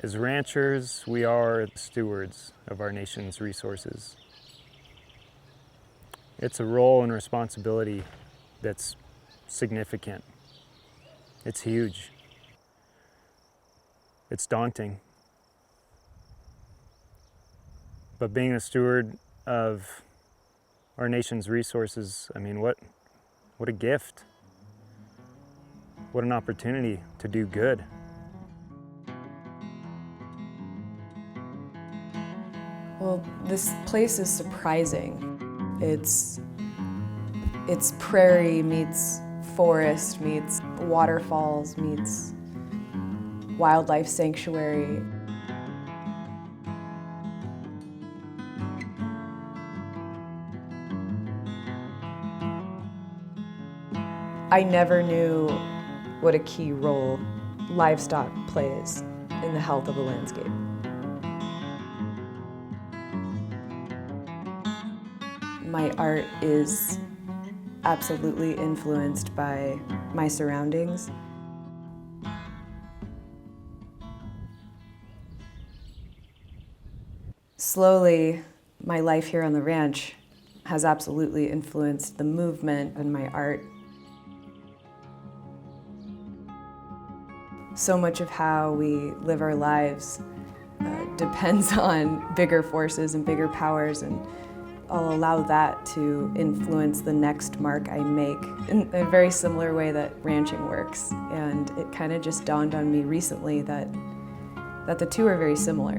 As ranchers, we are stewards of our nation's resources. It's a role and responsibility that's significant. It's huge. It's daunting. But being a steward of our nation's resources, I mean, what a gift. What an opportunity to do good. Well, this place is surprising. It's prairie meets forest meets waterfalls meets wildlife sanctuary. I never knew what a key role livestock plays in the health of a landscape. My art is absolutely influenced by my surroundings. Slowly, my life here on the ranch has absolutely influenced the movement and my art. So much of how we live our lives depends on bigger forces and bigger powers, and I'll allow that to influence the next mark I make in a very similar way that ranching works. And it kind of just dawned on me recently that the two are very similar.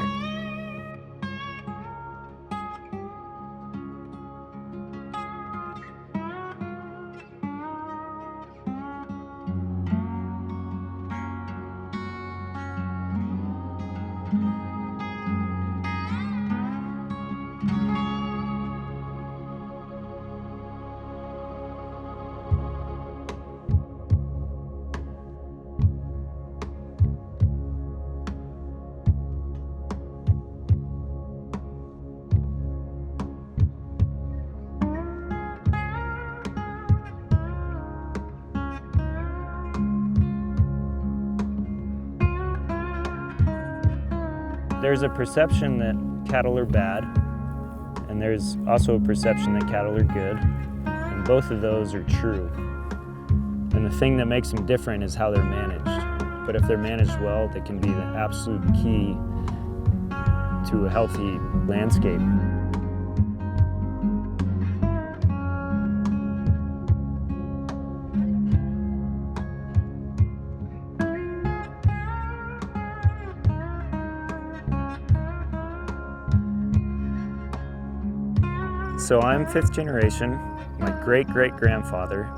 There's a perception that cattle are bad, and there's also a perception that cattle are good, and both of those are true. And the thing that makes them different is how they're managed. But if they're managed well, they can be the absolute key to a healthy landscape. So I'm fifth generation. My great-great-grandfather,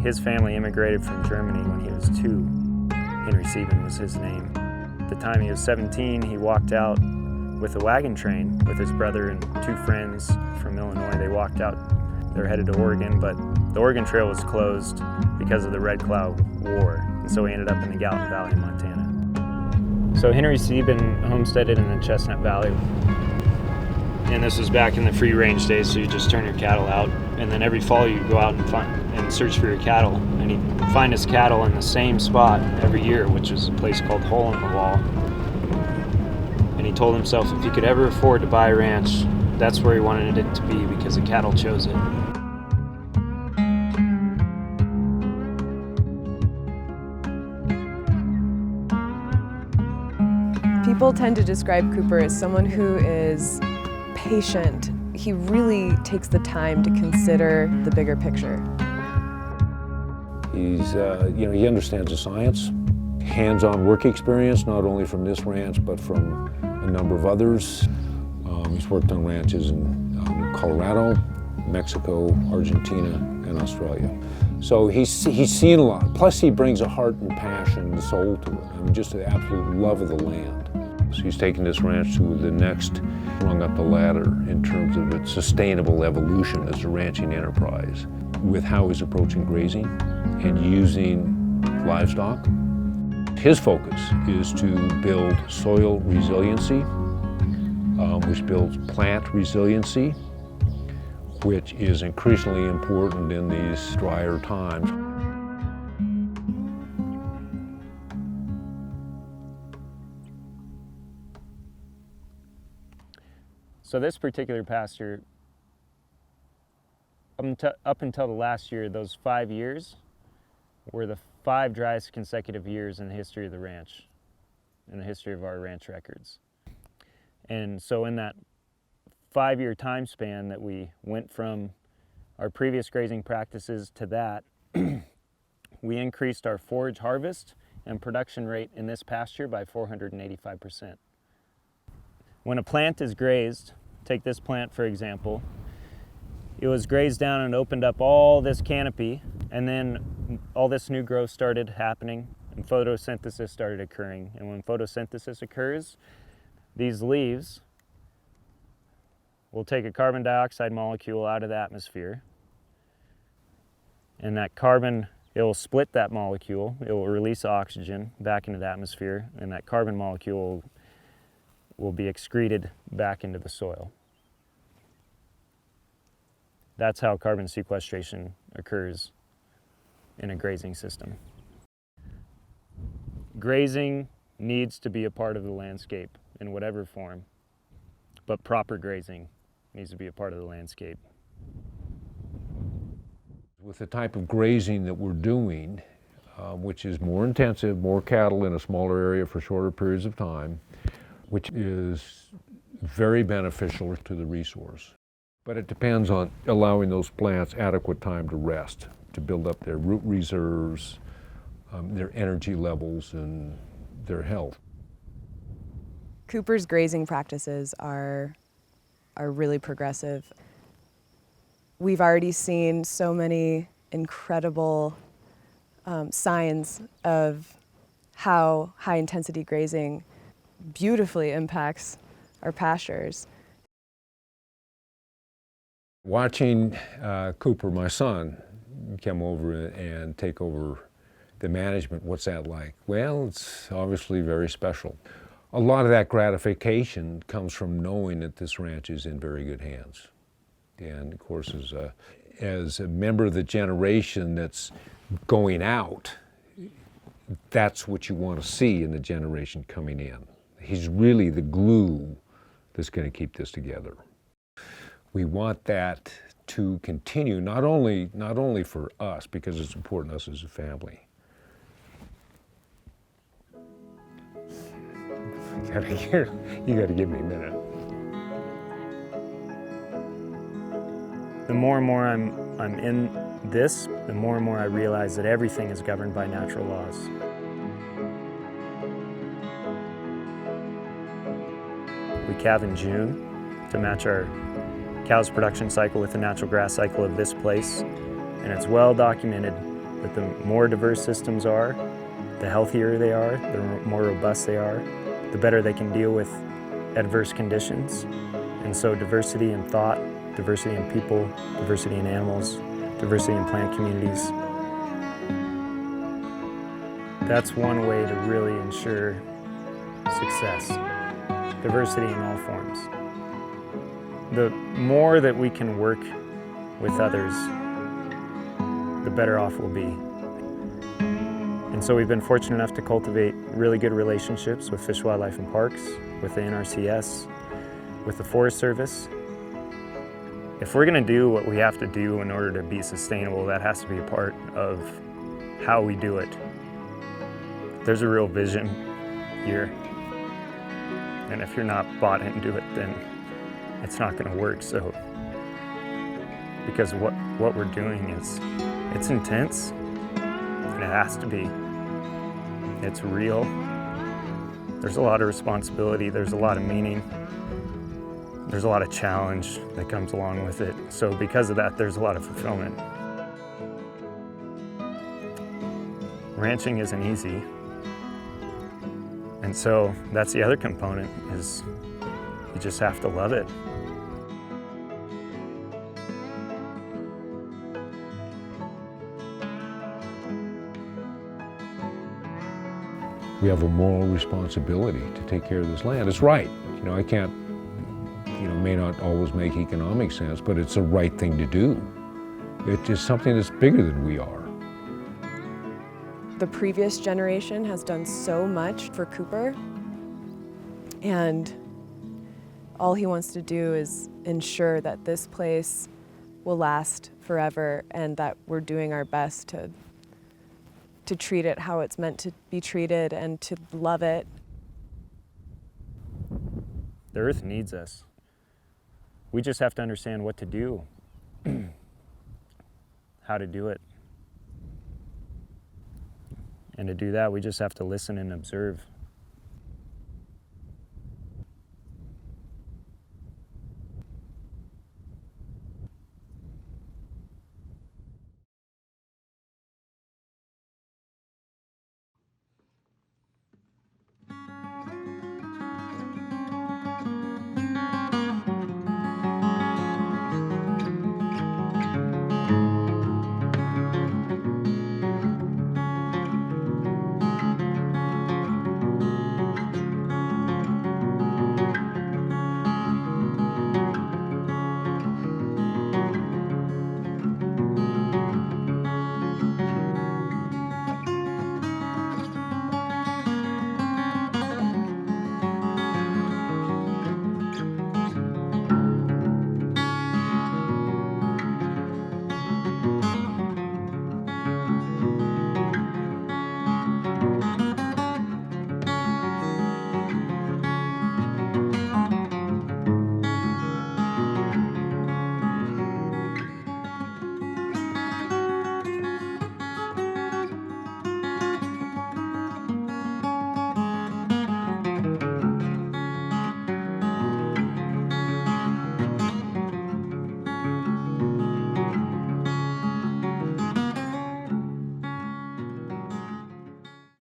his family immigrated from Germany when he was 2. Henry Sieben was his name. At the time he was 17, he walked out with a wagon train with his brother and 2 friends from Illinois. They walked out, they were headed to Oregon, but the Oregon Trail was closed because of the Red Cloud War, and so he ended up in the Gallatin Valley in Montana. So Henry Sieben homesteaded in the Chestnut Valley. And this was back in the free range days, so you just turn your cattle out, and then every fall you go out and search for your cattle, and he'd find his cattle in the same spot every year, which was a place called Hole in the Wall. And he told himself if he could ever afford to buy a ranch, that's where he wanted it to be, because the cattle chose it. People tend to describe Cooper as someone who is patient. He really takes the time to consider the bigger picture. He's, he understands the science, hands-on work experience, not only from this ranch, but from a number of others. He's worked on ranches in Colorado, Mexico, Argentina, and Australia. So he's seen a lot. Plus he brings a heart and passion and soul to it. I mean, just the absolute love of the land. So he's taken this ranch to the next rung up the ladder in terms of its sustainable evolution as a ranching enterprise, with how he's approaching grazing and using livestock. His focus is to build soil resiliency, which builds plant resiliency, which is increasingly important in these drier times. So this particular pasture, up until the last year, those 5 years were the 5 driest consecutive years in the history of the ranch, in the history of our ranch records. And so in that 5-year time span that we went from our previous grazing practices to that, we increased our forage harvest and production rate in this pasture by 485%. When a plant is grazed, take this plant for example, it was grazed down and opened up all this canopy, and then all this new growth started happening and photosynthesis started occurring. And when photosynthesis occurs, these leaves will take a carbon dioxide molecule out of the atmosphere, and that carbon, it will split that molecule, it will release oxygen back into the atmosphere, and that carbon molecule will be excreted back into the soil. That's how carbon sequestration occurs in a grazing system. Grazing needs to be a part of the landscape in whatever form, but proper grazing needs to be a part of the landscape. With the type of grazing that we're doing, which is more intensive, more cattle in a smaller area for shorter periods of time, which is very beneficial to the resource. But it depends on allowing those plants adequate time to rest, to build up their root reserves, their energy levels, and their health. Cooper's grazing practices are really progressive. We've already seen so many incredible signs of how high-intensity grazing beautifully impacts our pastures. Watching Cooper, my son, come over and take over the management, what's that like? Well, it's obviously very special. A lot of that gratification comes from knowing that this ranch is in very good hands. And of course, as a member of the generation that's going out, that's what you want to see in the generation coming in. He's really the glue that's going to keep this together. We want that to continue, not only for us, because it's important to us as a family. You gotta give me a minute. The more and more I'm in this, the more and more I realize that everything is governed by natural laws. We calve in June to match our cow's production cycle with the natural grass cycle of this place, and it's well documented that the more diverse systems are, the healthier they are, the more robust they are, the better they can deal with adverse conditions. And so diversity in thought, diversity in people, diversity in animals, diversity in plant communities. That's one way to really ensure success. Diversity in all forms. The more that we can work with others, the better off we'll be. And so we've been fortunate enough to cultivate really good relationships with Fish, Wildlife, and Parks, with the NRCS, with the Forest Service. If we're going to do what we have to do in order to be sustainable, that has to be a part of how we do it. There's a real vision here. And if you're not bought into it, then it's not going to work. So, because what we're doing it's intense, and it has to be. It's real. There's a lot of responsibility. There's a lot of meaning. There's a lot of challenge that comes along with it. So because of that, there's a lot of fulfillment. Ranching isn't easy. And so that's the other component, is you just have to love it. We have a moral responsibility to take care of this land. It's right. You know, I can't, may not always make economic sense, but it's the right thing to do. It's just something that's bigger than we are. The previous generation has done so much for Cooper, and all he wants to do is ensure that this place will last forever and that we're doing our best to treat it how it's meant to be treated and to love it. The earth needs us. We just have to understand what to do, how to do it. And to do that, we just have to listen and observe.